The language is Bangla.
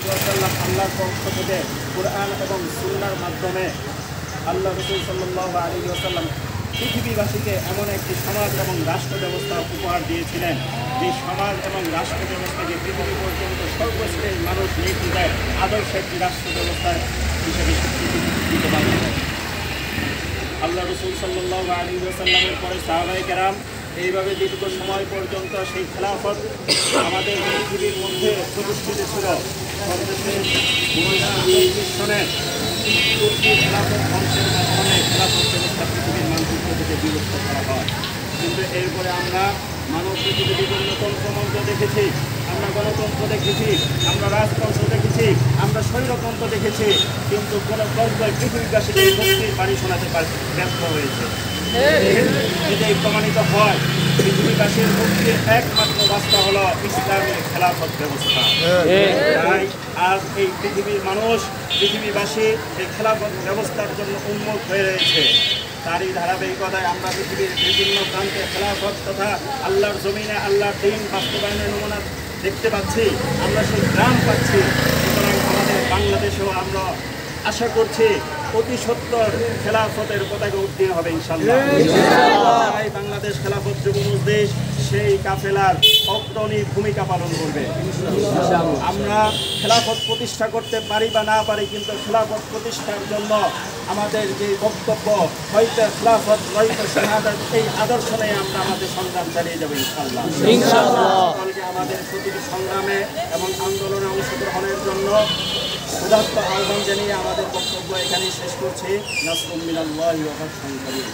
আলাইহি ওয়াসাল্লাম আল্লাহর পক্ষ থেকে কুরআন এবং সুন্নাহর মাধ্যমে আল্লাহ রাসূল সাল্লাল্লাহু আলাইহি ওয়াসাল্লাম পৃথিবীবাসীকে এমন একটি সমাজ এবং রাষ্ট্র ব্যবস্থা উপহার দিয়েছিলেন, যে সমাজ এবং রাষ্ট্র ব্যবস্থাকে পৃথিবী পর্যন্ত সর্বশ্রেণীর মানুষ নির্দ্বিধায় আদর্শ একটি রাষ্ট্র ব্যবস্থা হিসেবে স্বীকৃতি দিতে পারবে। আল্লাহ রাসূল সাল্লাল্লাহু আলাইহি ওয়াসাল্লামের পরে সাহাবায়ে কেরাম এইভাবে দীর্ঘ সময় পর্যন্ত সেই খেলাফত আমাদের পৃথিবীর মধ্যে প্রতিষ্ঠিত ছিল। সর্বশেষ 1929 সনে তুর্কির খেলাফত ধ্বংসের মাধ্যমে খেলাফত ব্যবস্থা পৃথিবীর মানচিত্র থেকে বিলুপ্ত করা হয়। কিন্তু এরপরে আমরা মানব পৃথিবীতে বিভিন্ন তন্ত্রমন্ত্র দেখেছি, আমরা গণতন্ত্র দেখেছি, আমরা রাজতন্ত্র দেখেছি, আমরা স্বৈরতন্ত্র দেখেছি, কিন্তু কোনো তন্ত্রই পৃথিবীবাসীকে মুক্তির বাণী শোনাতে ব্যর্থ হয়েছে। এটাই প্রমাণিত হয় পৃথিবীবাসীর মুক্তির একমাত্র রাস্তা হলো ইসলামের খেলাফত ব্যবস্থা। তাই আজ এই পৃথিবীর মানুষ, পৃথিবীবাসী এই খেলাফত ব্যবস্থার জন্য উন্মুখ হয়ে রয়েছে। তারই ধারাবাহিকতায় আমরা পৃথিবীর বিভিন্ন প্রান্তে খেলাফত তথা আল্লাহর জমিনে আল্লাহর দ্বীন বাস্তবায়নের নমুনা দেখতে পাচ্ছি, আমরা সেই গ্রাম পাচ্ছি। সুতরাং আমাদের বাংলাদেশেও আমরা আশা করছি অতি সত্তর খেলাফতের পতাকা উত্তীর্ণ হবে ইনশাআল্লাহ। বাংলাদেশ খেলাফত যুব মজলিস সেই কাফেলার অগ্রণী ভূমিকা পালন করবে। আমরা খেলাফত প্রতিষ্ঠা করতে পারি বা না পারি, কিন্তু খেলাফত প্রতিষ্ঠার জন্য আমাদের যে বক্তব্য হয়তো খেলাফত নয়তো শাহাদাত, এই আদর্শ নিয়ে আমরা আমাদের সংগ্রাম চালিয়ে যাবো ইনশাআল্লাহ। আমাদের প্রতিটি সংগ্রামে এবং আন্দোলনে অংশগ্রহণের জন্য উদাত্ত আহ্বান জানিয়ে আমাদের বক্তব্য এখানেই শেষ করছি। নাসরুম মিনাল্লাহি ওয়া ফাতহুন করিম।